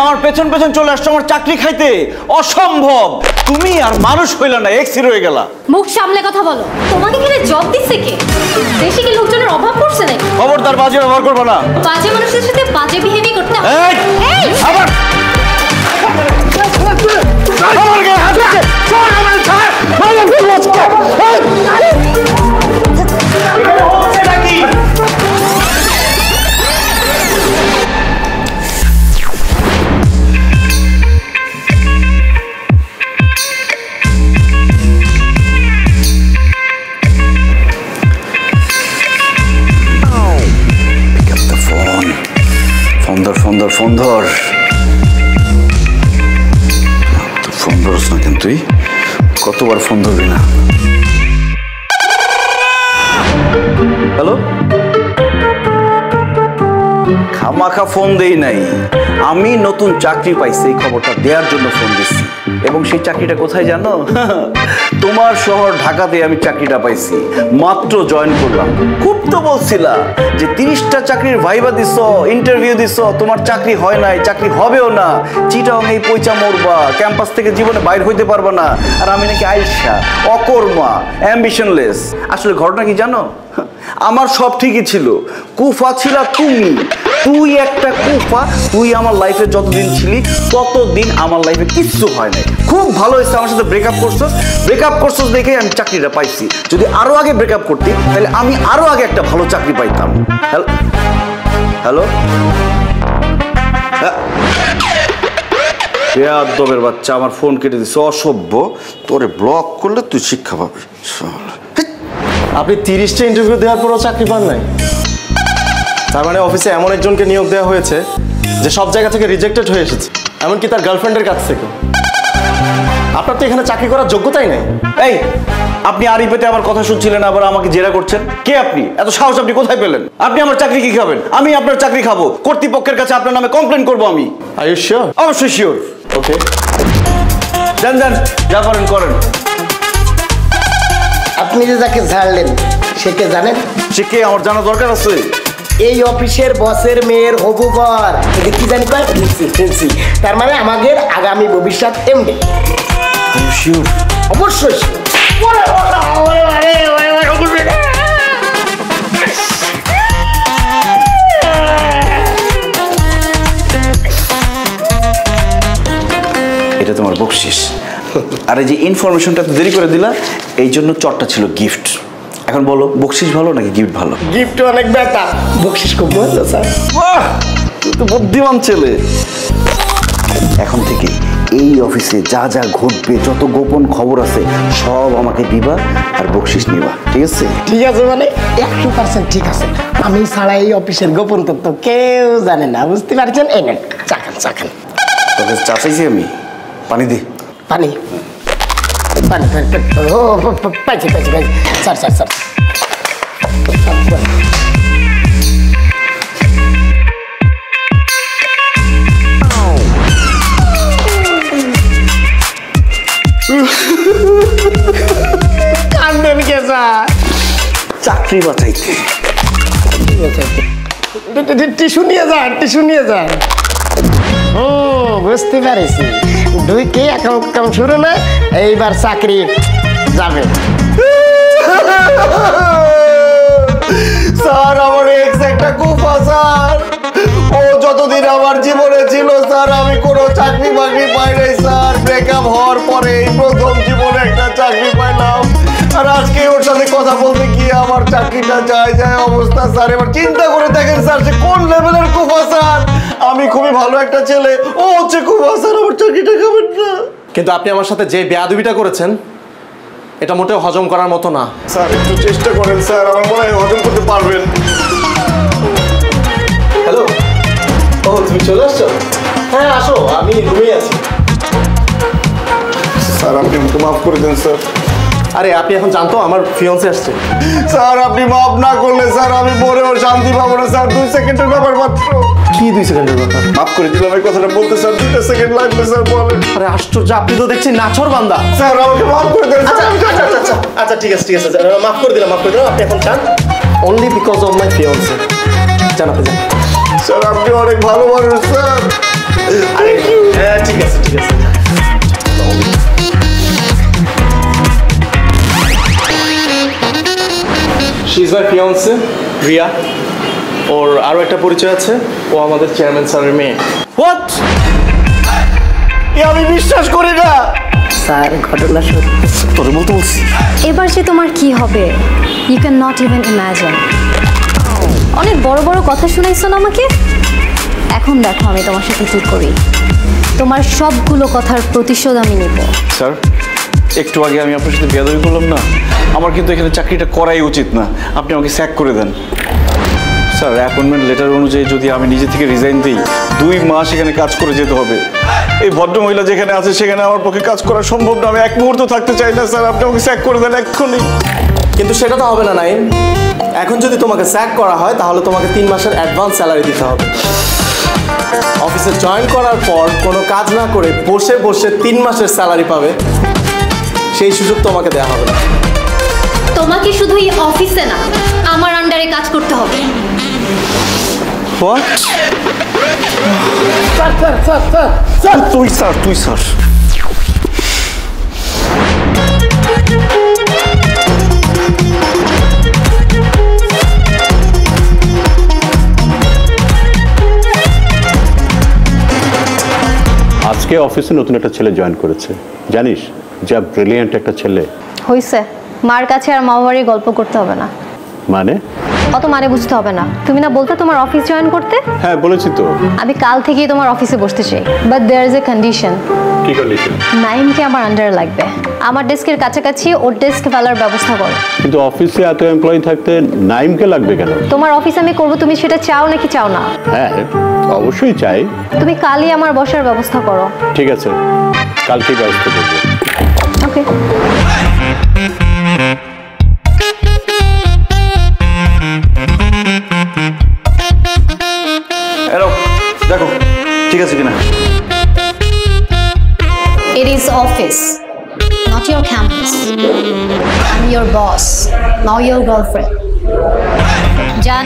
আমার পেছন পেছন চলে আসছো আমার চাকরি খাইতে, অসম্ভব। তুমি আর মানুষ হইলা না, এক্সি রয়ে গেলা। মুখ সামলে কথা বলো। তোমাকে এখানে জব দিচ্ছে কে? দেশে কি লোকজনের অভাব পড়ছে নাকি? খবরদার বাজে ব্যবহার করবে না। বাজে মানুষের সাথে বাজে বিহেভই করতে হবে। এই আবার আমার গায়ে হাত দিচ্ছে। চল আমার ছাড়, মাইরা ফেলবো আজকে। এখানে হচ্ছে নাকি? ফোন ধর। ফোন ধরস না কেন তুই? কতবার ফোন ধরবি না? হ্যালো, খামাখা ফোন দেই নাই, আমি নতুন চাকরি পাইছি এই খবরটা দেওয়ার জন্য ফোন দিচ্ছি। এবং সেই চাকরিটা কোথায় জানো? তোমার শহর ঢাকাতে আমি চাকরিটা পাইছি, মাত্র জয়েন করলাম। খুব তো বলছিলা যে 30টা চাকরির ভাইবা দিছ, ইন্টারভিউ দিছ, তোমার চাকরি হয় নাই, চাকরি হবেও না, চিটাং এই পয়সা মরবা, ক্যাম্পাস থেকে জীবনে বাইর হইতে পারবা না। আর আমি নাকি আইসা, অকর্মা, অ্যাম্বিশনলেস। আসলে ঘটনা কি জানো? আমার সব ঠিকই ছিল, কুফা ছিলা তুমি। তুই একটা কুফা। তুই আমার লাইফে যতদিন ছিলি ততদিন আমার লাইফে কিচ্ছু হয় নাই। খুব ভালো হয়েছে আমার সাথে ব্রেকআপ করছস দেখে আমি চাকরিটা পাইছি। যদি আরো আগে ব্রেকআপ করতি তাহলে আমি আরো আগে একটা ভালো চাকরি পাইতাম। হ্যালো, বেয়াদবের বাচ্চা, আমার ফোন কেটে দিচ্ছে, অসভ্য। তোরে ব্লক করলে তুই শিক্ষা পাবি। আপনি 30টা ইন্টারভিউ দেওয়ার পরও চাকরি পান নাই? তার মানে অফিসে এমন একজনকে নিয়োগ দেওয়া হয়েছে যে সব জায়গা থেকে রিজেক্টেড হয়ে এসেছে, এমনকি তার গার্লফ্রেন্ডের কাছ থেকে। আপনার তো এখানে চাকরি করার যোগ্যতাই নেই। এই, আপনি আড়ি পেতে আমার কথা শুনছিলেন, আবার আমাকে জেরা করছেন। কে আপনি? এত সাহস আপনি কোথায় পেলেন? আপনি আমার চাকরি কি খাবেন? আমি আপনার চাকরি খাবো। কর্তৃপক্ষের কাছে আপনার নামে কমপ্লেন করবো আমি। Are you sure? অবশ্যই শিওর। ওকে, দেন যা করেন করেন। আপনি যে যাকে ছাড়লেন সে কে জানেন? সে কে আমার জানা দরকার আছে? এই অফিসের বসের মেয়ের হবু বর। এটা কি জানি কয়? প্রিন্সি। তার মানে আমাদের আগামী ভবিষ্যৎ এমডি। শিওর? অবশ্যই। এটা তোমার বকশিস। আর এই যে ইনফরমেশনটা দেরি করে দিলা, এই জন্য চটটা ছিল গিফট। এখন বলো, বকশিস ভালো নাকি গিফট ভালো? গিফট অনেক বেটার, বকশিস খুব ভালো স্যার। বাহ, তুই তো বুদ্ধিমান ছেলে। এখন থেকে এই অফিসে যা যা ঘটবে, যত গোপন খবর আছে সব আমাকে দিবা আর বকশিস নিবা, ঠিক আছে? ঠিক আছে, মানে 100% ঠিক আছে। আমি ছাড়া এই অফিসের গোপন তথ্য কেউ জানে না, বুঝতে পারছেন? এই নেন, চাখান। তোকে চা চাইছি আমি, পানি দি। পানি। ও পাইছি। স্যার। কান্দেন কে স্যার? চাকরি বাঁচাইতে। টিস্যু নিয়ে যান বুঝতে পারিছি ঢুকে কাম শুরু না এইবার চাকরি যাবে স্যার আমার এক্স একটা কুফা স্যার ও যতদিন আমার জীবনে ছিল স্যার আমি কোনো চাকরি বাকরি পাই নাই স্যার ব্রেকআপ হওয়ার পরে এই প্রথম জীবনে একটা চাকরি পাইলাম আর আজকে ওর সাথে কথা বলতে গিয়ে আমার চাকরিটা যায় অবস্থা স্যার এবার চিন্তা করে দেখেন স্যার যে কোন লেভেলের কুফা স্যার আমি খুবই ভালো একটা ছেলে ও হচ্ছে কুফা স্যার আমার চাকরিটা খাবেন না কিন্তু আপনি আমার সাথে যে বেয়াদবিটা করেছেন এটা মোটেও হজম করার মতো না স্যার একটু চেষ্টা করেন স্যার আমার মনে হয় হজম করতে পারবেন হ্যালো ও তুমি চলে আসছো হ্যাঁ আসো আমি রুমেই আছি স্যার আপনি আমাকে মাফ করে দেন স্যার আরে আপনি এখন জানতো আমার ফিয়ন্সে আসছে স্যার আপনি মাফ না করলে স্যার আমি মরেও শান্তি পাবো না স্যার 2 সেকেন্ডের ব্যাপার মাত্র কি 2 সেকেন্ডের ব্যাপার মাফ করে দিলাম এই কথাটা বলতে স্যার 2 সেকেন্ড লাগবে স্যার বলেন আরে আশ্চর্য আপনি তো দেখছি নাছর বান্দা স্যার আমাকে মাফ করে দেন আচ্ছা ঠিক আছে স্যার মাফ করে দিলাম আপনি এখন চান অনলি বিকজ অফ মাই ফিয়ন্সে জানাতে যান স্যার আপনি অনেক ভালো মানুষ স্যার আরে হ্যাঁ ঠিক আছে শি ইজ মাই ফিয়ন্সে রিয়া ওর আরো একটা পরিচয় আছে ও আমাদের চেয়ারম্যান স্যারের মেয়ে হোয়াট আমি বিশ্বাস করি না স্যার ঘটনা সত্যি তোর বলতে বলছি এবার যে তোমার কি হবে you can not even imagine. অনেক বড় বড় কথা শুনাইছো না আমাকে, এখন দেখো আমি তোমার সাথে কি করি। তোমার সবগুলো কথার প্রতিশোধ আমি নেব। স্যার একটু আগে আমি আপনার সাথে বেয়াদবি করলাম না, আমার কিন্তু এখানে চাকরিটা করাই উচিত না, আপনি আমাকে স্যাক করে দেন। স্যার অ্যাপয়েন্টমেন্ট লেটার অনুযায়ী যদি আমি নিজে থেকে রিজাইন দিই 2 মাস এখানে কাজ করে যেতে হবে। এই ভদ্রমহিলা যেখানে আছে সেখানে আমার পক্ষে কাজ করা সম্ভব না, আমি এক মুহূর্ত থাকতে চাই না স্যার, আপনি আমাকে স্যাক করে দেন এক্ষুনি। কিন্তু সেটা তো হবে না নাইম, এখন যদি তোমাকে স্যাক করা হয় তাহলে তোমাকে 3 মাসের অ্যাডভান্স স্যালারি দিতে হবে। অফিসে জয়েন করার পর কোনো কাজ না করে বসে বসে 3 মাসের স্যালারি পাবে, সেই সুযোগ তোমাকে দেওয়া হবে না। তোমাকে শুধু এই অফিসে না আমার আন্ডারে কাজ করতে হবে। হোয়াট? তুই স্যার আজকে অফিসে নতুন একটা ছেলে জয়েন করেছে, জানিস? যা ব্রিলিয়ান্ট একটা ছেলে। হইছে, মার কাছে আর মামা বাড়ির গল্প করতে হবে না। মানে? অত মানে বুঝতে হবে না। তুমি না বলতে তোমার অফিস জয়েন করতে? হ্যাঁ বলেছি তো। আমি কাল থেকেই তোমার অফিসে বসতে চাই, but there is a condition. কি কন্ডিশন? নাইমকে আমার আন্ডারে লাগবে, আমার ডেস্কের কাছাকাছি ওর ডেস্ক ফেলার ব্যবস্থা করো। কিন্তু অফিসে এত এমপ্লয়ি থাকতে নাইমকে লাগবে কেন? তোমার অফিস আমি করবো, তুমি সেটা চাও নাকি চাও না? হ্যাঁ অবশ্যই চাই। তুমি কালই আমার বসার ব্যবস্থা করো। ঠিক আছে, কালকে ব্যবস্থা করবো। ওকে। দেখো ঠিক আছে কিনা। It is office, not your campus. I'm your boss, not your girlfriend. জান,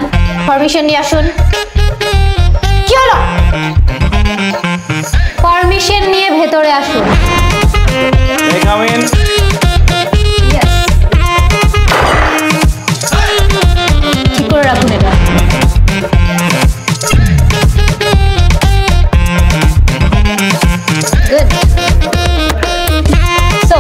পারমিশন নিয়ে আসুন। কি হলো? পারমিশন নিয়ে ভেতরে আসুন। Come in. Yes. ঠিক করে রাখুন এটা। Good. So,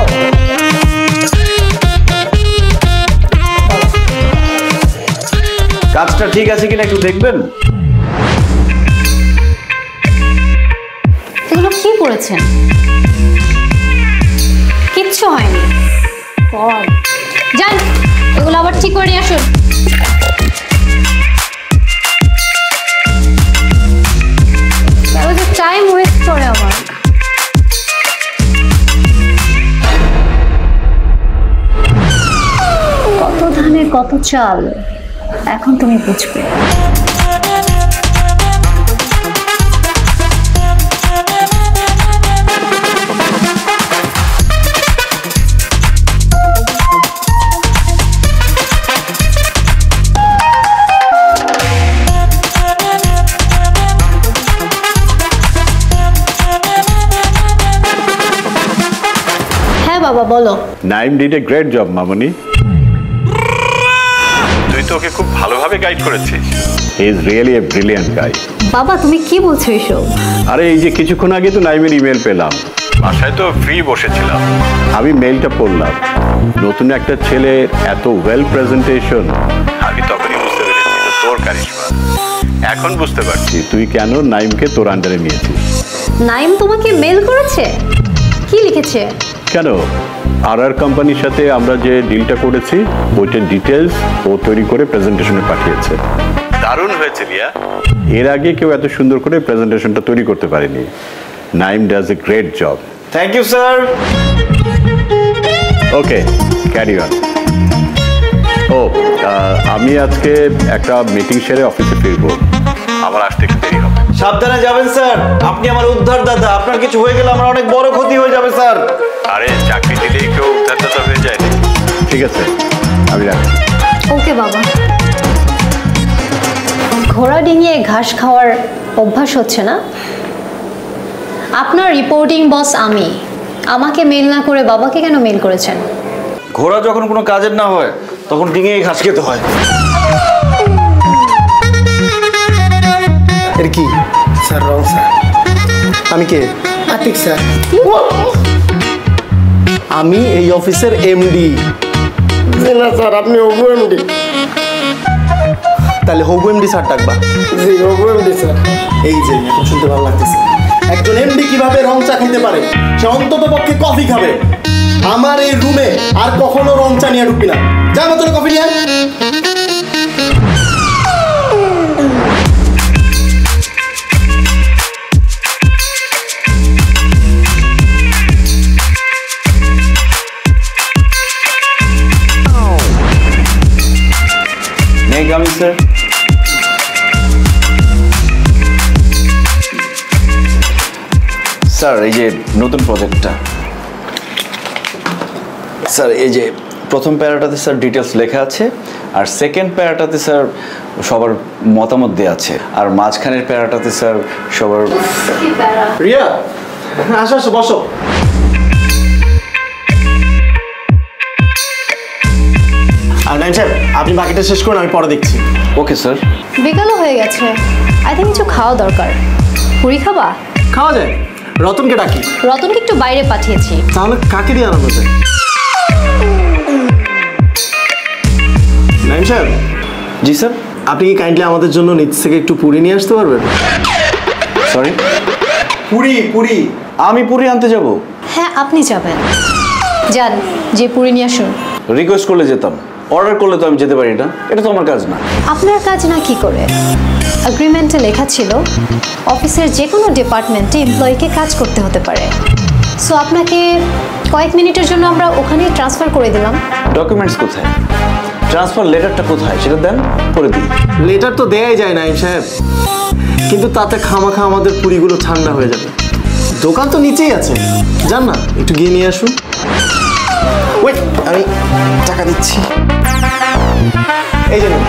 কাজটা ঠিক আছে কিনা একটু দেখবেন। এগুলো কি করেছেন? কিচ্ছু হয়নি। যান, এগুলো আবার ঠিক করে নিয়ে আসুন। টাইম ওয়েস্ট করে আমার। কত ধানে কত চাল, এখন তুমি বুঝবে। বাবা বলো। Naim did a great job মামনি। তুই তো ওকে খুব ভালোভাবে গাইড করেছিস। He is really a brilliant guy. বাবা তুমি কি বলছো এসব? আরে এই যে কিছুক্ষণ আগে তো নাইমের ইমেল পেলাম, বাসায় তো ফ্রি বসেছিলাম, আমি মেইলটা পড়লাম। নতুন একটা ছেলে এত ওয়েল প্রেজেন্টেশন, আমি তখনই বুঝতে পেরেছি এটা তোর কারিশমা। এখন বুঝতে পারছি তুই কেন নাইমকে তোর আন্ডারে নিয়েছিস। নাইম তোমাকে মেল করেছে? কি লিখেছে? কেন, আর কোম্পানির সাথে আমরা যে ডিলটা করেছি ওইটার ডিটেলস ও তৈরি করে প্রেজেন্টেশনে পাঠিয়েছে। দারুণ হয়েছে রিয়া, এর আগে কেউ এত সুন্দর করে প্রেজেন্টেশনটা তৈরি করতে পারেনি। Naim does a great job. Thank you sir. Okay, carry on. ও আমি আজকে একটা মিটিং সেরে অফিসে ফিরবো, আমার আসতে একটু দেরি হবে। সাবধানে যাবেন স্যার, আপনি আমার উদ্ধার দাদা, আপনার কিছু হয়ে গেলে আমার অনেক বড় ক্ষতি হয়ে যাবে স্যার। আরে চাকরি দিলেই কেউ উদ্ধারদাতা হয়ে যায় না। ঠিক আছে, আমি রাখছি। ওকে বাবা। ঘোড়া ডিঙিয়ে ঘাস খাওয়ার অভ্যাস হচ্ছে না? আপনার রিপোর্টিং বস আমি, আমাকে মেল না করে বাবাকে কেন মেল করেছেন? ঘোড়া যখন কোনো কাজের না হয় তখন ডিঙিয়ে ঘাস খেতে হয়। এর কি? Sir wrong sir. আমি কে? আতিক স্যার। আমি এই অফিসের এমডি। না স্যার, আপনি হবু এমডি। তাহলে হবু এমডি স্যার ডাকবা। জি হবু এমডি স্যার। এই যে এখন শুনতে ভালো লাগতেছে, একজন এমডি কিভাবে রং চা খেতে পারে, সে অন্তত পক্ষে কফি খাবে। আমার এই রুমে আর কখনো রং চা নিয়ে ঢুকবি না। যা মতন কফি নিয়ে আয়। May I come in, sir? Sir এই যে নতুন প্রজেক্টটা, স্যার এই যে প্রথম প্যারাটাতে স্যার ডিটেলস লেখা আছে, আর সেকেন্ড প্যারাটাতে স্যার সবার মতামত দেওয়া আছে, আর মাঝখানের প্যারাটাতে স্যার সবার। রিয়া, আসো আসো বসো। আর নাইম স্যার, আপনি বাকিটা শেষ করুন, আমি পরে দেখছি। Okay sir. বিকালও হয়ে গেছে, আই থিঙ্ক কিছু খাওয়া দরকার। পুরি খাবা? খাওয়া যায়। রতনকে ডাকি। রতনকে একটু বাইরে পাঠিয়েছি। তাহলে কাকে দিয়ে আনানো যায়? নাইম সাহেব। জি স্যার। আপনি কি কাইন্ডলি আমাদের জন্য নিচ থেকে একটু পুরি নিয়ে আসতে পারবেন? সরি, পুরি পুরি। আমি পুরি আনতে যাব? হ্যাঁ আপনি যাবেন, যান, যে পুরি নিয়ে আসুন। রিকোয়েস্ট করলে যেতাম, অর্ডার করলে তো আমি যেতে পারি না, এটা তো আমার কাজ না। আপনার কাজ না কি করে? এগ্রিমেন্টে লেখা ছিল অফিসের যে কোনো ডিপার্টমেন্টে এমপ্লয়িকে কাজ করতে হতে পারে। সো আপনাকে কয়েক মিনিটের জন্য আমরা ওখানেই ট্রান্সফার করে দিলাম। ডকুমেন্টস কোথায়? ট্রান্সফার লেটারটা কোথায় সেটা দেন, করে দিই। লেটার তো দেয়াই যায় নাইম সাহেব, কিন্তু তাতে খামাখা আমাদের পুরিগুলো ঠান্ডা হয়ে যাবে। দোকান তো নিচেই আছে, যান না একটু গিয়ে নিয়ে আসুন। ওয়েট, আমি টাকা দিচ্ছি। এই যে নিন।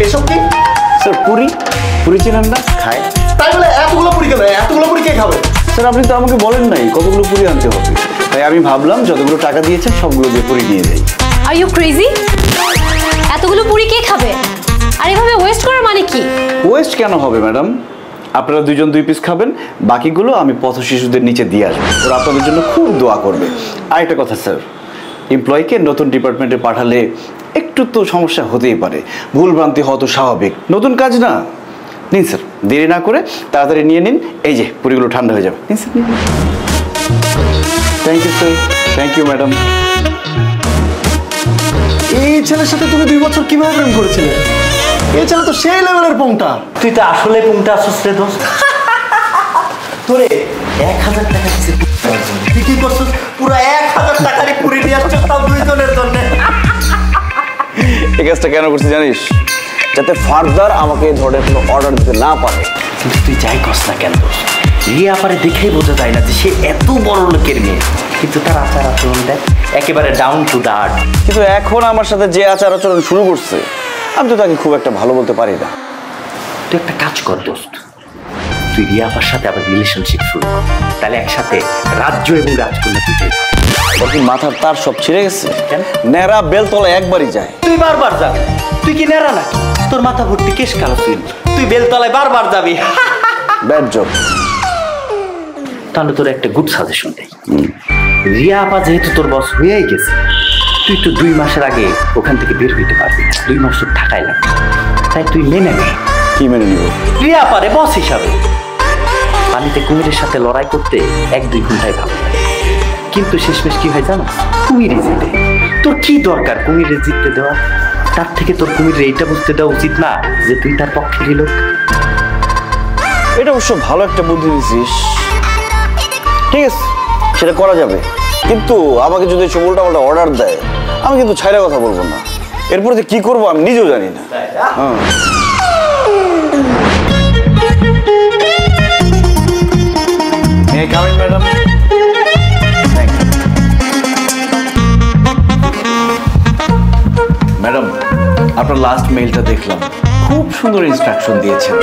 এসব কি স্যার? পুরি, পুরি চেনেন না? খায় তাই বলে এতগুলো পুরি কেন? এতগুলো পুরি কে খাবে? স্যার আপনি তো আমাকে বলেন নাই কতগুলো পুরি আনতে হবে, তাই আমি ভাবলাম যতগুলো টাকা দিয়েছেন সবগুলো দিয়ে পুরি নিয়ে যাই। Are you crazy? এতগুলো পুরি কে খাবে? আর এভাবে ওয়েস্ট করার মানে কি? ওয়েস্ট কেন হবে ম্যাডাম? আপনারা দুজন 2 পিস খাবেন, বাকিগুলো আমি পথ শিশুদের নিচে দিয়ে আসবো, ওরা আপনাদের জন্য খুব দোয়া করবে। আর একটা কথা স্যার, এমপ্লয়িকে নতুন ডিপার্টমেন্টে পাঠালে একটু তো সমস্যা হতেই পারে, ভুলভ্রান্তি হওয়া তো স্বাভাবিক, নতুন কাজ না। নিন স্যার, দেরি না করে তাড়াতাড়ি নিয়ে নিন, এই যে পুরিগুলো ঠান্ডা হয়ে যাবে। নিন স্যার, নিন। Thank you sir. Thank you madam. এই ছেলের সাথে তুমি 2 বছর কিভাবে প্রেম করেছিলে? এই ছেলে তো সেই লেভেলের পোংটা। তুই তো আসলে পুংটা আসছিস রে দোস্ত। তোরে 1000 টাকা দিছে তুই কি করছিস পুরো 1000 টাকারই পুরি নিয়ে আসছিস তাও দুইজনের জন্য এই কাজটা কেন করছিস জানিস? যাতে ফার্দার আমাকে এই ধরনের কোনো অর্ডার দিতে না পারে। কিন্তু তুই যাই করস না কেন রিয়া পারে দেখেই বোঝা যায় না যে সে এত বড় লোকের মেয়ে, কিন্তু তার আচার আচরণ দেখ একেবারে ডাউন টু দা আর্থ। কিন্তু এখন আমার সাথে যে আচার আচরণ শুরু করছে আমি তো তাকে খুব একটা ভালো বলতে পারি না। তুই একটা কাজ কর দোস্ত, তুই রিয়া আপার সাথে আবার রিলেশনশিপ শুরু কর, তাহলে একসাথে রাজ্য এবং রাজকন্যা দুইটাই তোর কি মাথার তার সব ছিঁড়ে গেছে? কেন? নেড়া বেলতলা একবারই যায়। তুই বারবার যাবি, তুই কি নেড়া নাকি? তোর মাথা ভর্তি কেশ কালো চুল, তুই বেলতলায় বারবার যাবি। Bad job. তাহলে তোর একটা গুড সাজেশন দেই, রিয়া আপা যেহেতু তোর বস হয়েই গেছে, তুই তো 2 মাসের আগে ওখান থেকে বের হইতে পারবি না, 2 মাস তোর ঢাকায় লাগবে। তাই তুই মেনে নে। কি মেনে নিব? রিয়া আপারে বস হিসাবে। পানিতে কুমিরের সাথে লড়াই করতে 1-2 ঘন্টায় ভালো লাগে, কিন্তু শেষমেশ কি হয় জানো? কুমিরে জিতে। তোর কি দরকার কুমিরে জিততে দেওয়া? তার থেকে তোর কুমিরে এইটা বুঝতে দেওয়া উচিত না যে তুই তার পক্ষেরই লোক। এটা অবশ্য ভালো একটা বুদ্ধি দিছিস। ঠিক আছে, সেটা করা যাবে, কিন্তু আমাকে যদি সব উল্টাপাল্টা অর্ডার দেয় আমি কিন্তু ছাইরা কথা বলবো না। এরপরে যে কি করবো আমি নিজেও জানি না। হ্যাঁ। May I come in, madam? Thank you. Madam, আপনার লাস্ট মেইলটা দেখলাম, খুব সুন্দর ইনস্ট্রাকশন দিয়েছেন,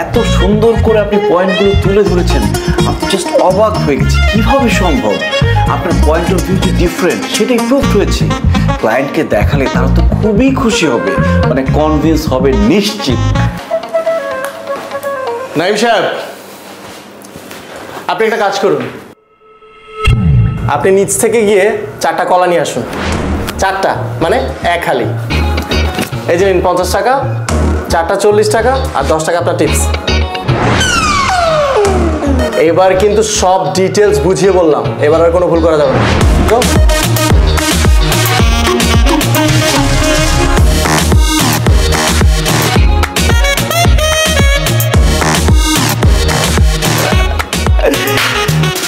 এত সুন্দর করে আপনি পয়েন্টগুলো তুলে ধরেছেন, আমি জাস্ট অবাক হয়ে গেছি কিভাবে সম্ভব। আপনার পয়েন্ট অফ ভিউ যে ডিফারেন্ট সেটাই প্রুভ হয়েছে। ক্লায়েন্টকে দেখালে তারা তো খুবই খুশি হবে, মানে কনভিন্স হবে নিশ্চিত। নাইম সাহেব, আপনি একটা কাজ করুন, আপনি নিচ থেকে গিয়ে 4টা কলা নিয়ে আসুন। 4টা মানে 1 হালি। এই যে নিন 50 টাকা, 4টা 40 টাকা, আর 10 টাকা আপনার টিপস। এবার কিন্তু সব ডিটেলস বুঝিয়ে বললাম, এবার আর কোনো ভুল করা যাবে না। তো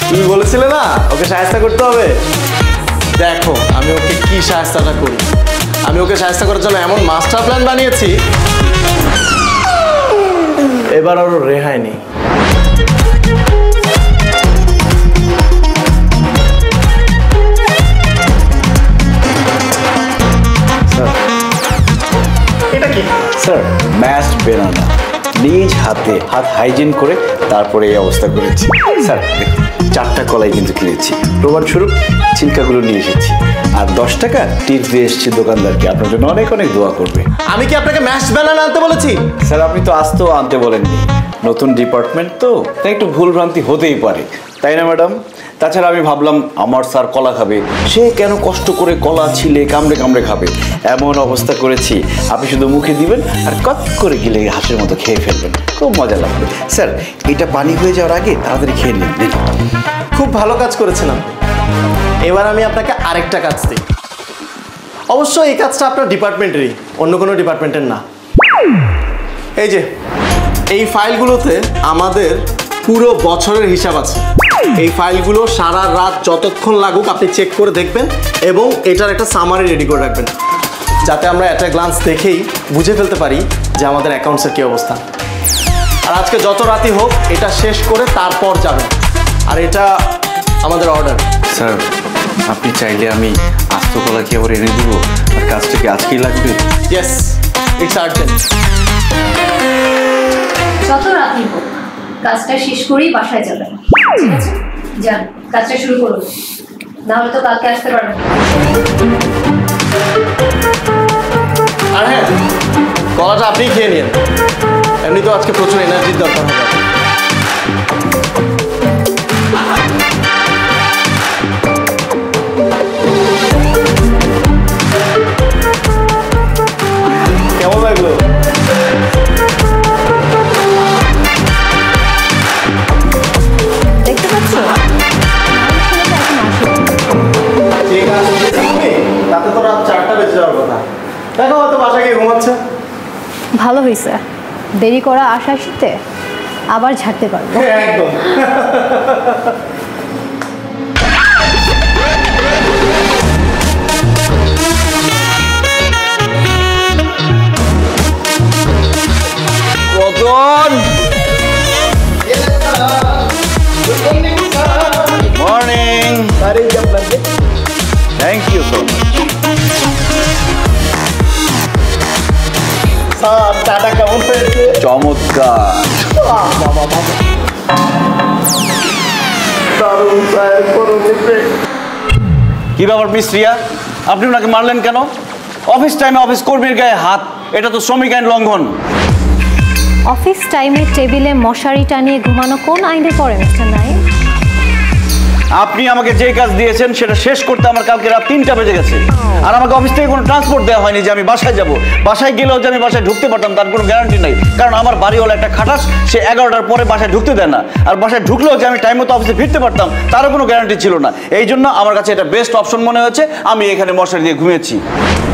তুমি বলেছিলে না ওকে সাহায্য করতে হবে, দেখো আমি ওকে কি সাহায্যটা করি। আমি ওকে সাহায্য করার জন্য এমন মাস্টার প্ল্যান বানিয়েছি, এবার আরো রেহাই নেই। এটা কি স্যার? ম্যাশড বেনানা, নিজ হাতে হাত হাইজিন করে তারপরে এই অবস্থা করেছি। স্যার দেখুন, 4টা কলাই কিন্তু কিনেছি, প্রমাণস্বরূপ ছিলকাগুলো নিয়ে এসেছি, আর 10 টাকা টিপস দিয়ে এসেছি দোকানদারকে, আপনার জন্য অনেক অনেক দোয়া করবে। আমি কি আপনাকে ম্যাশ বানানা আনতে বলেছি? স্যার আপনি তো আসতেও আনতে বলেননি, নতুন ডিপার্টমেন্ট তো, তাই একটু ভুলভ্রান্তি হতেই পারে, তাই না ম্যাডাম? তাছাড়া আমি ভাবলাম আমার স্যার কলা খাবে, সে কেন কষ্ট করে কলা ছিলে কামড়ে কামড়ে খাবে, এমন অবস্থা করেছি আপনি শুধু মুখে দিবেন আর কত করে গিলে হাঁসের মতো খেয়ে ফেলবেন, খুব মজা লাগবে। স্যার এটা পানি হয়ে যাওয়ার আগে তাড়াতাড়ি খেয়ে নিন। খুব ভালো কাজ করেছিলাম। এবার আমি আপনাকে আরেকটা কাজ দিই, অবশ্য এই কাজটা আপনার ডিপার্টমেন্টেরই, অন্য কোনো ডিপার্টমেন্টের না। এই যে এই ফাইলগুলোতে আমাদের পুরো বছরের হিসাব আছে। এই ফাইলগুলো সারা রাত যতক্ষণ লাগুক আপনি চেক করে দেখবেন এবং এটার একটা সামারি রেডি করে রাখবেন, যাতে আমরা একটা গ্লান্স দেখেই বুঝে ফেলতে পারি যে আমাদের অ্যাকাউন্টসের কী অবস্থা। আর আজকে যত রাতই হোক এটা শেষ করে তারপর যাবেন, আর এটা আমাদের অর্ডার। স্যার আপনি চাইলে আমি আস্ত কলা কি আবার এনে দেবো, আর কাজটা কি আজকেই লাগবে? Yes, it's urgent. যত রাতই হোক কাজটা শেষ করেই বাসায় যাবেন, ঠিক আছে? যান, কাজটা শুরু করুন, নাহলে তো কালকে আসতে পারবেন। আর হ্যাঁ, কলাটা আপনি খেয়ে নিন, এমনি তো আজকে প্রচুর এনার্জির দরকার হবে। কেমন লাগলো? দেখতে পাচ্ছ ঠিক আছে, তাতে তো রাত 4টা বেজে যাওয়ার কথা। দেখো হয়তো বাসা গিয়ে ঘুমাচ্ছে। ভালো হয়েছে, দেরি করা আসার সাথে আবার ঝাড়তে পারবো। একদম। Ratan, morning. Thank you so much. Sir চাটা কেমন হয়েছে? চমৎকার। দারুণ স্যার, কি ব্যাপার মিস রিয়া, আপনি ওনাকে মারলেন কেন? অফিস টাইমে অফিস কর্মীর গায়ে হাত, এটা তো শ্রমিক আইন লঙ্ঘন। অফিস টাইমে টেবিলে মশারি টানিয়ে ঘুমানো কোন আইনে পড়ে মিস্টার নাইম? আপনি আমাকে যে কাজ দিয়েছেন সেটা শেষ করতে আমার কালকে রাত 3টা বেজে গেছে, আর আমাকে অফিস থেকে কোনো ট্রান্সপোর্ট দেওয়া হয়নি যে আমি বাসায় যাব। বাসায় গেলেও যে আমি বাসায় ঢুকতে পারতাম তার কোনো গ্যারান্টি নেই, কারণ আমার বাড়িওয়ালা একটা খাটাস, সে 11টার পরে বাসায় ঢুকতে দেয় না। আর বাসায় ঢুকলেও যে আমি টাইম মতো অফিসে ফিরতে পারতাম তারও কোনো গ্যারান্টি ছিল না। এই জন্য আমার কাছে এটা বেস্ট অপশন মনে হয়েছে, আমি এখানে মশারি দিয়ে ঘুমিয়েছি।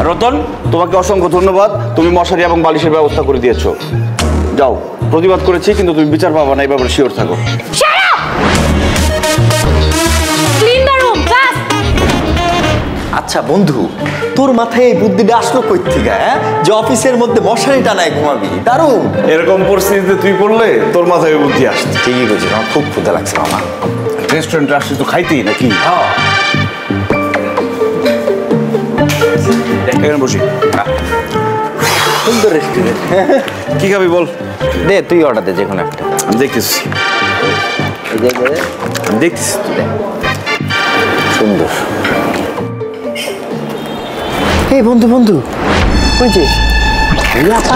রতন, তোমাকে অসংখ্য ধন্যবাদ, তুমি মশারি এবং বালিশের ব্যবস্থা করে দিয়েছো। যাও, প্রতিবাদ করেছি কিন্তু তুমি বিচার পাবা না, এই ব্যাপারে শিওর থাকো। আচ্ছা বন্ধু, তোর মাথায় এই বুদ্ধিটা আসলো কই থেকে, যে অফিসের মধ্যে মশারি টানায় ঘুমাবি? দারুণ। এরকম পরিস্থিতিতে তুই পড়লে তোর মাথায় বুদ্ধি আসছে। ঠিকই বলছিস, আমার খুব ক্ষুধা লাগছে মামা। রেস্টুরেন্টে আসছিস তো খাইতেই নাকি? এখানে বসি। সুন্দর রেস্টুরেন্ট। কি খাবি বল? দে তুই অর্ডার দে যে কোনো একটা। আমি দেখতেছি, আমি দেখতেছি। সুন্দর। এই বন্ধু বন্ধু, ওই যে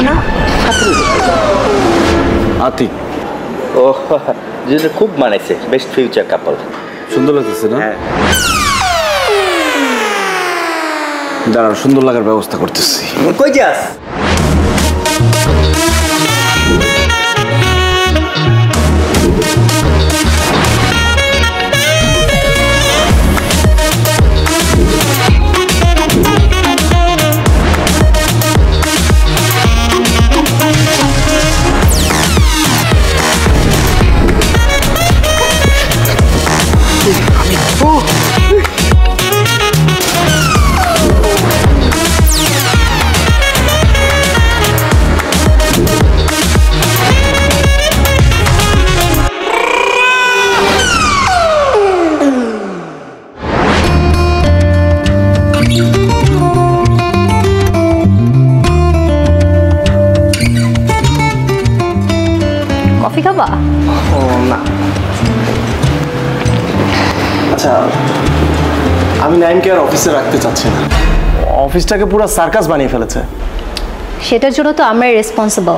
না আতিক, ও দুজনে খুব মানাইছে, বেস্ট ফিউচার কাপল। সুন্দর লাগতেছে না? হ্যাঁ। দাঁড়া, সুন্দর লাগার ব্যবস্থা করতেছি। কই যাস? কফি খাবা? ও না। আচ্ছা, আমি নাইমকে আর অফিসে রাখতে চাচ্ছি না। অফিসটাকে পুরো সার্কাস বানিয়ে ফেলেছে। সেটার জন্য তো আমরাই রেসপন্সিবল।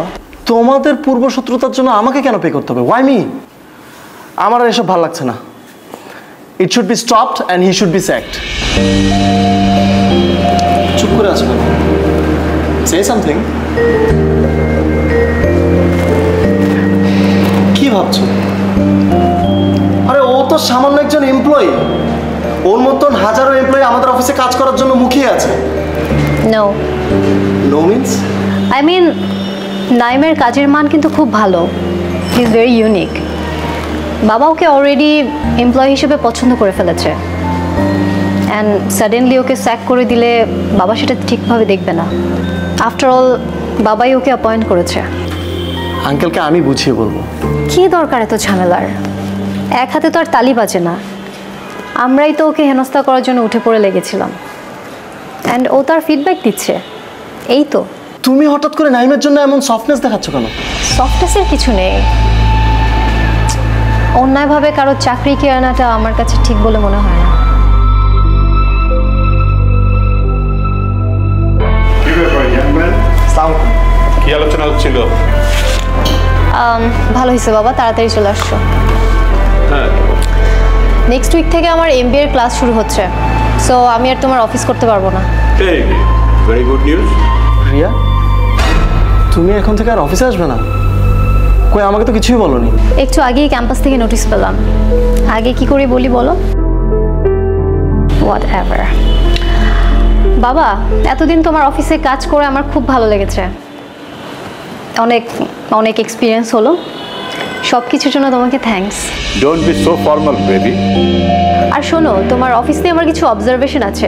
তোমাদের পূর্বশত্রুতার জন্য আমাকে কেন পে করতে হবে? Why me? আমার আর এসব ভালো লাগছে না। It should be stopped and he should be sacked. চুপ করে আছো কেন? Say something. কি ভাবছো? আরে ও তো সামান্য একজন এমপ্লয়ি। ওর মতন হাজারো এমপ্লয়ি আমাদের অফিসে কাজ করার জন্য মুখিয়ে আছে। No no means? I mean, নাইমের কাজের মান কিন্তু খুব ভালো। He is very unique. বাবা ওকে অলরেডি এমপ্লয়ি হিসেবে পছন্দ করে ফেলেছে, অ্যান্ড সাডেনলি ওকে স্যাক করে দিলে বাবা সেটা ঠিকভাবে দেখবে না। আফটার অল বাবাই ওকে অ্যাপয়েন্ট করেছে। আঙ্কেলকে আমি বুঝিয়ে বলবো। কী দরকার এত ঝামেলার? এক হাতে তো আর তালি বাজে না। আমরাই তো ওকে হেনস্থা করার জন্য উঠে পড়ে লেগেছিলাম, অ্যান্ড ও তার ফিডব্যাক দিচ্ছে। এই তো। তুমি হঠাৎ করে নাইমের জন্য এমন সফটনেস দেখাচ্ছ কেন? সফটনেসের কিছু নেই। অন্যায়ভাবে কারো চাকরি কেড়ে আনাটা আমার কাছে ঠিক বলে মনে হয় না। কি ব্যাপার ইয়াং ম্যান, কি আলোচনা হচ্ছিল? ভালো হয়েছে বাবা, তাড়াতাড়ি চলে আসছো। হ্যাঁ, নেক্সট উইক থেকে আমার MBA এর ক্লাস শুরু হচ্ছে, সো আমি আর তোমার অফিস করতে পারবো না। Very good news. রিয়া, তুমি এখন থেকে আর অফিসে আসবে না? কই, আমাকে তো কিছুই বলোনি। একটু আগেই ক্যাম্পাস থেকে নোটিশ পেলাম। আগে কি করে বলি বলো? What ever. বাবা, এতদিন তোমার অফিসে কাজ করে আমার খুব ভালো লেগেছে। অনেক অনেক এক্সপিরিয়েন্স হলো। সব কিছুর জন্য তোমাকে thanks. Don't be so formal baby. আর শোনো, তোমার অফিস নিয়ে আমার কিছু অবজারভেশন আছে,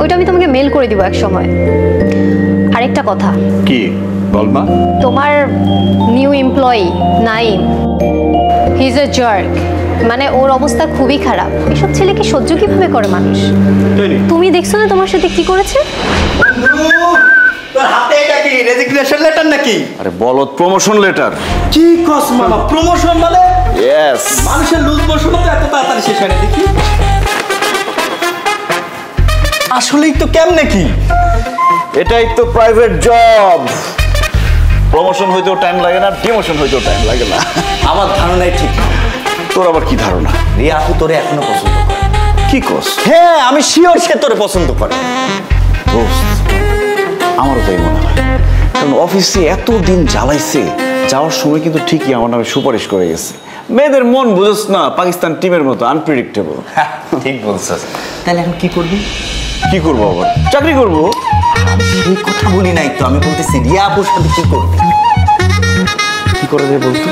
ওইটা আমি তোমাকে মেল করে দিব এক সময়। আরেকটা কথা, কি বলমা? তোমার new employee Naim, he is a jerk, মানে ওর অবস্থা খুবই খারাপ। এসব ছেলেকে সহ্য কিভাবে করে মানুষ? তুমি দেখছো না তোমার সাথে কি করেছে? তোর হাতে এটা কি রেজিগনেশন লেটার নাকি? আরে বলত প্রমোশন লেটার। কি কস মামা, প্রমোশন মানে? ইয়েস। মানুষের লুজ মোশন তো এত তাড়াতাড়ি শেষ হয় না দেখি। আসলেই তো কেমনে কি? এটাই তো প্রাইভেট জব। প্রমোশন হইতেও টাইম লাগে না, ডিমোশন হইতেও টাইম লাগে না। আমার ধারণাই ঠিক। তোর আবার কি ধারণা? রিয়া আপু তোরে এখনো পছন্দ করে। কি কস? হ্যাঁ, আমি শিওর সে তোরে পছন্দ করে। দোস্ত, আমারও তাই মনে হয়, কারণ অফিসে এত দিন জ্বালাইছে, যাওয়ার সময় কিন্তু ঠিকই আমার নামে সুপারিশ করে গেছে। মেয়েদের মন বুঝোস না, পাকিস্তান টিমের মতো আনপ্রেডিক্টেবল। ঠিক বলছিস। তাহলে এখন কি করবি? কি করবো আবার? চাকরি করবো। আমি সেই কথা বলি নাই তো, আমি বলতেছি রিয়া আপুর সাথে কি করবি? কি করা যায় বলতো?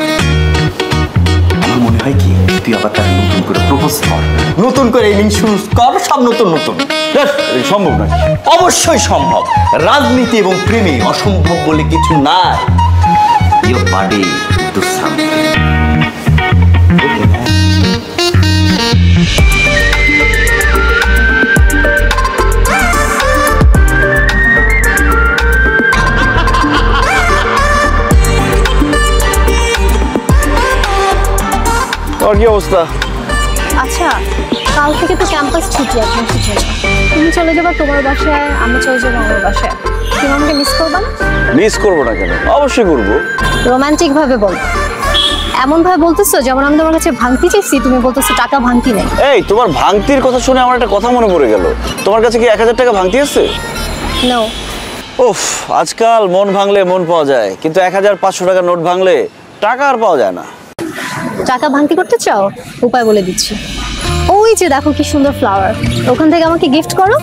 আমার মনে হয় কি, তুই আবার তার নতুন করে প্রপোজ কর, নতুন করে ইনিংস শুরু কর, সব নতুন নতুন। সম্ভব নাকি? অবশ্যই সম্ভব। রাজনীতি এবং প্রেমে অসম্ভব বলে কিছু নাই। Your body do something. Okay, man. আর কি অবস্থা? আচ্ছা, কাল থেকে তো ক্যাম্পাস ছুটি, এখন ছুটি না। তুমি চলে যাবা তোমার বাসায়, আমি চলে যাবো আমার বাসায়। তুমি আমাকে মিস করবা না? মিস করবো না কেন? অবশ্যই করবো। রোমান্টিক ভাবে বলো, এমন ভাবে বলতেছো যেমন আমি তোমার কাছে ভাঙতি চাইছি, তুমি বলতেছো টাকা ভাঙতি নেই। এই, তোমার ভাঙতির কথা শুনে আমার একটা কথা মনে পড়ে গেল। তোমার কাছে কি 1000 টাকা ভাঙতি আছে? নো। উফ, আজকাল মন ভাঙলে মন পাওয়া যায়, কিন্তু 1500 টাকা নোট ভাঙলে টাকা আর পাওয়া যায় না। টাকা ভাঙতি করতে চাও? উপায় বলে দিচ্ছি। ওই যে দেখো কি সুন্দর ফ্লাওয়ার, ওখান থেকে আমাকে গিফট করো,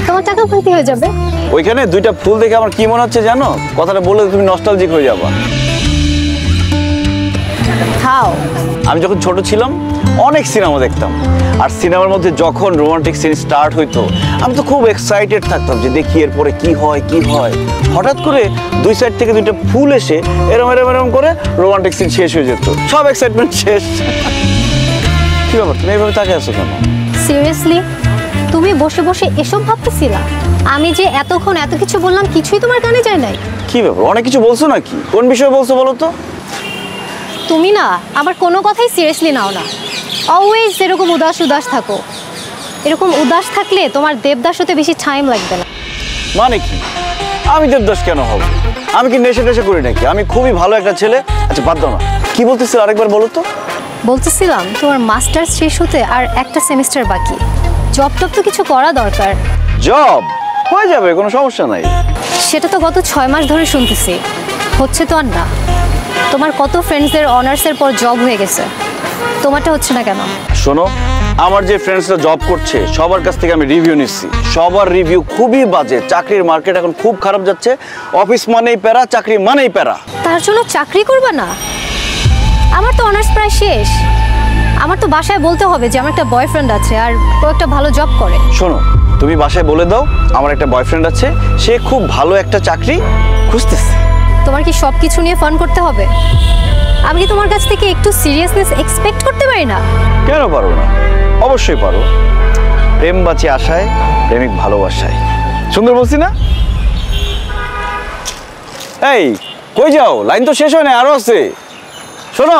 তোমার টাকা ভাঙতি হয়ে যাবে। ওইখানে 2টা ফুল দেখে আমার কি মনে হচ্ছে জানো? কথাটা বলে তুমি নস্টালজিক হয়ে যাবা। খাও। আমি যখন ছোট ছিলাম অনেক সিনেমা দেখতাম, আর সিনেমার মধ্যে যখন রোমান্টিক সিন স্টার্ট হইতো আমি তো খুব এক্সাইটেড থাকতাম যে দেখি এরপরে কি হয় কি হয়। হঠাৎ করে 2 সাইড থেকে 2টা ফুল এসে এরম এরম এরম করে রোমান্টিক সিন শেষ হয়ে যেত, সব এক্সাইটমেন্ট শেষ। কি ব্যাপার, তুমি এইভাবে তাকিয়ে আছো কেন? সিরিয়াসলি তুমি বসে বসে এসব ভাবতেছিলা? আমি যে এতক্ষণ এত কিছু বললাম কিছুই তোমার কানে যায় নাই? কি ব্যাপার, অনেক কিছু বলছো নাকি? কোন বিষয়ে বলছো বলো তো? তুমি না আমার কোনো কথাই সিরিয়াসলি নাও না। অলওয়েজ যেরকম উদাস উদাস থাকো, এরকম উদাস থাকলে তোমার দেবদাস হতে বেশি টাইম লাগবে না। মানে কি? আমি দেবদাস কেন হব? আমি কি নেশা টেশা করি নাকি? আমি খুবই ভালো একটা ছেলে। আচ্ছা বাদ দাও না, কি বলতেছিল আরেকবার বলো তো। বলতেছিলাম তোমার মাস্টার্স শেষ হতে আর একটা সেমিস্টার বাকি, জব টব তো কিছু করা দরকার। জব হয়ে যাবে, কোনো সমস্যা নাই। সেটা তো গত 6 মাস ধরে শুনতেছি, হচ্ছে তো আর না। তোমার কত ফ্রেন্ডসদের অনার্সের পর জব হয়ে গেছে, তোমারটা হচ্ছে না কেন? শোনো, আমার যে ফ্রেন্ডসরা জব করছে সবার কাছ থেকে আমি রিভিউ নিচ্ছি, সবার রিভিউ খুবই বাজে। চাকরির মার্কেট এখন খুব খারাপ যাচ্ছে, অফিস মানেই প্যারা, চাকরি মানেই প্যারা। তার জন্য চাকরি করবা না? আমার তো অনার্স প্রায় শেষ, আমার তো বাসায় বলতে হবে যে আমার একটা বয়ফ্রেন্ড আছে আর ও একটা ভালো জব করে। শোনো, তুমি বাসায় বলে দাও আমার একটা বয়ফ্রেন্ড আছে, সে খুব ভালো একটা চাকরি খুঁজতেছে। তোমার কি সব কিছু নিয়ে ফান করতে হবে? আমি কি তোমার কাছ থেকে একটু সিরিয়াসনেস এক্সপেক্ট করতে পারি না? কেন পারো না? অবশ্যই পারো। প্রেম বাঁচে আশায়, প্রেমিক ভালোবাসায়। সুন্দর বলছি না? এই কই যাও? লাইন তো শেষ হয় না, আরো আছে। শোনো,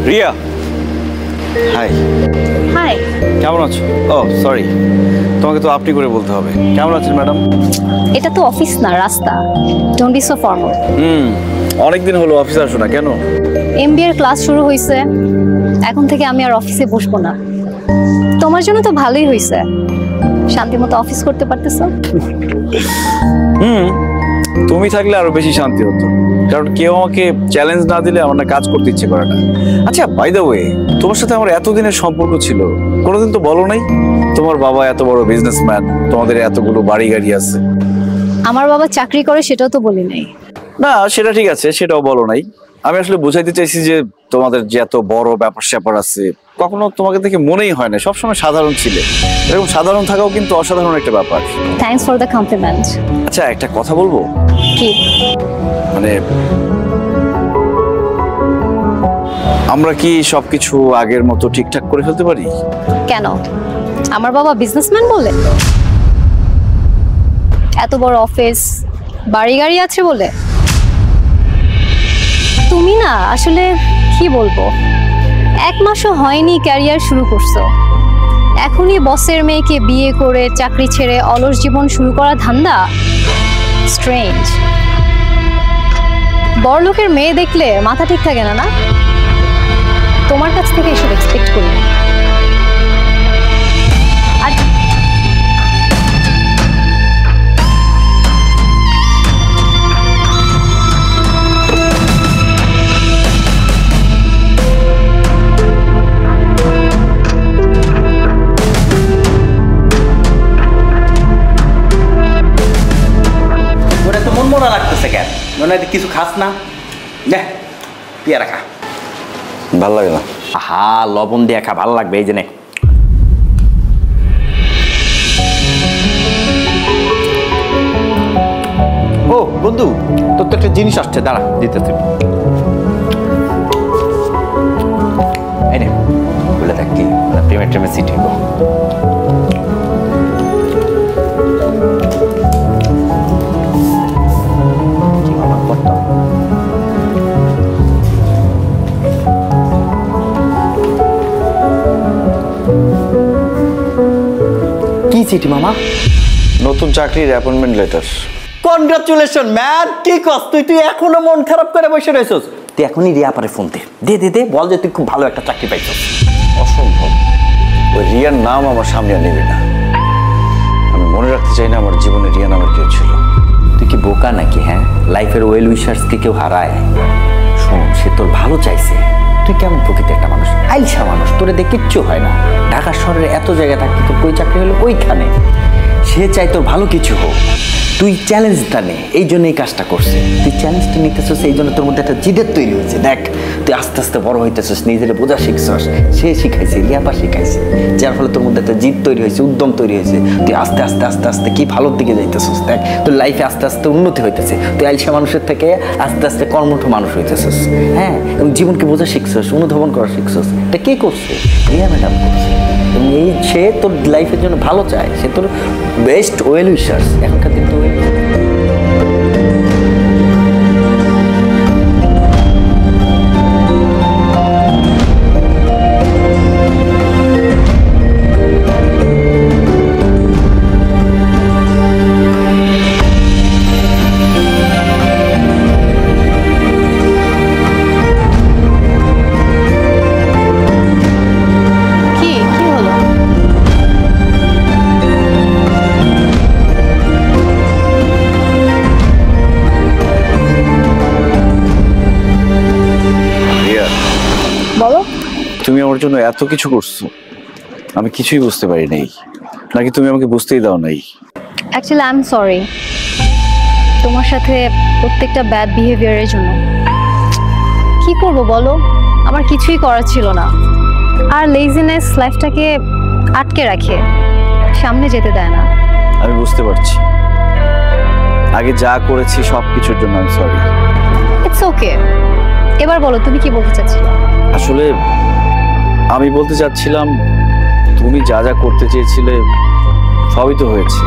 রিয়া। হাই। হাই। কেমন আছো? ও সরি, তোমাকে তো আপনি করে বলতে হবে। কেমন আছেন ম্যাডাম? এটা তো অফিস না, রাস্তা। Don't be so formal. অনেকদিন হলো অফিসে আসো না কেন? এমবিএ এর ক্লাস শুরু হয়েছে, এখন থেকে আমি আর অফিসে বসবো না। তোমার জন্য তো ভালোই হয়েছে, শান্তি মতো অফিস করতে পারতেছো। তুমি থাকলে আরো বেশি শান্তি হতো, কারণ কেউ আমাকে চ্যালেঞ্জ না দিলে আমার না কাজ করতে ইচ্ছে করে না। আচ্ছা, বাই দ্য ওয়ে, তোমার সাথে আমার এতদিনের সম্পর্ক ছিল, কোনোদিন তো বলো নাই তোমার বাবা এত বড় বিজনেসম্যান, তোমাদের এতগুলো বাড়ি গাড়ি আছে। আমার বাবা চাকরি করে সেটাও তো বলি নাই। না, সেটা ঠিক আছে, সেটাও বলো নাই। আমি আসলে বুঝাইতে চাইছি যে তোমাদের যে এত বড় ব্যাপার স্যাপার আছে, কখনো তোমাকে দেখে মনেই হয় না, সবসময় সাধারণ ছিলে। এরকম সাধারণ থাকাও কিন্তু অসাধারণ একটা ব্যাপার। Thanks for the compliment. আচ্ছা, একটা কথা বলবো? কি? মানে আমরা কি সবকিছু আগের মতো ঠিকঠাক করে ফেলতে পারি? কেন? আমার বাবা বিজনেসম্যান বলে? এত বড় অফিস, বাড়ি গাড়ি আছে বলে? তুমি না আসলে কি বলবো, 1 মাসও হয়নি ক্যারিয়ার শুরু করছো, এখনই বসের মেয়েকে বিয়ে করে চাকরি ছেড়ে অলস জীবন শুরু করা ধান্দা? স্ট্রেঞ্জ। বড়লোকের মেয়ে দেখলে মাথা ঠিক থাকে না, না? তোমার কাছ থেকে এসব এক্সপেক্ট করি। আর ওরা তো মন মরা লাগতেছে কেন? মনে হয় কিছু খাস না? দেখ পেয়ারা খা। ভাল লাগে না। আহা, লবণ দিয়ে খা, ভালো লাগবে। এই যে নে। ও বন্ধু, তোর তো একটা জিনিস আসছে, দাঁড়া দিতেছি। এই নে, বলে দেখ কি পেমেন্ট সিট হইব। কি চিঠি মামা? নতুন চাকরির অ্যাপয়েন্টমেন্ট লেটার। Congratulation man. কি কস তুই এখনো মন খারাপ করে বসে রয়েছস? তুই এখনই রিয়া পারে ফোন দে দে দে, বল যে তুই খুব ভালো একটা চাকরি পাইছস। অসম্ভব, ওই রিয়ার নাম আমার সামনে আর নেবে না। আমি মনে রাখতে চাই না আমার জীবনে রিয়া নামের কেউ ছিল। তুই কি বোকা নাকি? হ্যাঁ, লাইফের ওয়েল উইশার্সকে কেউ হারায়? শোন, সে তোর ভালো চাইছে। তুই কেমন প্রকৃতির একটা মানুষ, আইসা মানুষ, তোরে দিয়ে কিচ্ছু হয় না। ঢাকা শহরের এত জায়গা থাকতে তোর কই চাকরি হলো ওইখানে। সে চাই তোর ভালো কিছু হোক, তুই চ্যালেঞ্জটা নে, এই জন্য এই কাজটা করছে। তুই চ্যালেঞ্জটা নিতেছিস, এই জন্য তোর মধ্যে একটা জিদের তৈরি হয়েছে। দেখ, তুই আস্তে আস্তে বড় হইতেছিস, নিজের বোঝা শিখছস, সে শিখাইছে, রিয়াপা শিখাইছে, যার ফলে তোর মধ্যে একটা জিদ তৈরি হয়েছে, উদ্যম তৈরি হয়েছে। তুই আস্তে আস্তে আস্তে আস্তে কি ভালোর দিকে যাইতেছিস। দেখ, তোর লাইফে আস্তে আস্তে উন্নতি হইতেছে। তুই আইসা মানুষের থেকে আস্তে আস্তে কর্মঠ মানুষ হইতেছিস। হ্যাঁ, এবং জীবনকে বোঝা শিখছস, অনুধাবন করা শিখছস। এটা কে করছে? রিয়া ম্যাডাম করছে। এবং এই সে তোর লাইফের জন্য ভালো চায়, সে তোর বেস্ট ওয়েল উইশার্স। এখনকার দিন তো তুমি আমার জন্য এত কিছু করছো, আমি কিছুই বুঝতে পারি নাই, নাকি তুমি আমাকে বুঝতেই দাও নাই? অ্যাকচুয়ালি আই এম সরি তোমার সাথে প্রত্যেকটা ব্যাড বিহেভিয়ারের জন্য। কি করব বলো, আমার কিছুই করার ছিল না। আর লেজিনেস লাইফটাকে আটকে রাখে, সামনে যেতে দেয় না। আমি বুঝতে পারছি, আগে যা করেছি সব কিছুর জন্য আমি সরি। ইটস ওকে, এবার বলো তুমি কি বলতে চাচ্ছিলে? আসলে আমি বলতে চাচ্ছিলাম, তুমি যা যা করতে চেয়েছিলে সবই তো হয়েছে।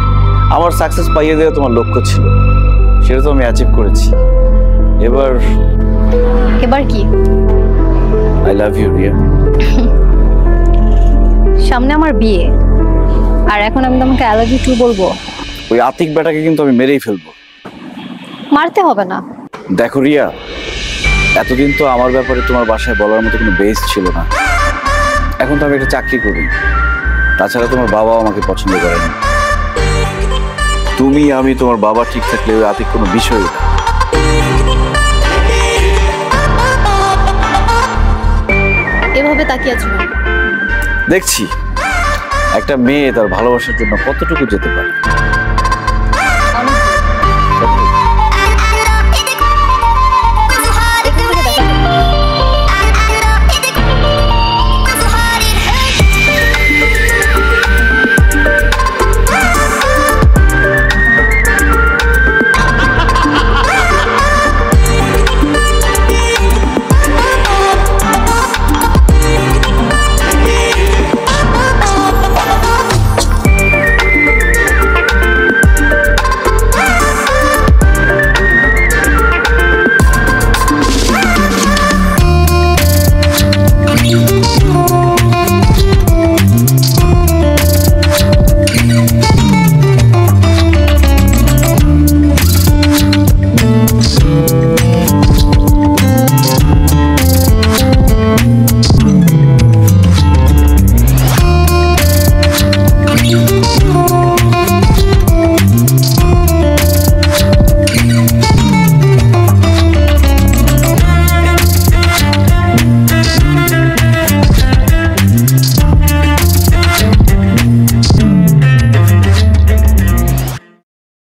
আমার সাকসেস পাইয়ে দেওয়া তোমার লক্ষ্য ছিল, সেটা তো আমি অ্যাচিভ করেছি। এবার কি? I love you Riya. সামনে আমার বিয়ে, আর এখন আমি তোমাকে আই লাভ ইউ টু বলবো? ওই আতিক বেটাকে কিন্তু আমি মেরেই ফেলবো। মারতে হবে না। দেখো রিয়া, এতদিন তো আমার ব্যাপারে তোমার বাসায় বলার মতো কোনো বেস ছিল না। এখন তো আমি একটা চাকরি করি, তাছাড়া তোমার বাবাও আমাকে পছন্দ করে না। তুমি আমি তোমার বাবা ঠিক থাকলে ওই আতিক কোনো বিষয় না। এভাবে তাকিয়ে আছো কেন? দেখছি একটা মেয়ে তার ভালোবাসার জন্য কতটুকু যেতে পারে।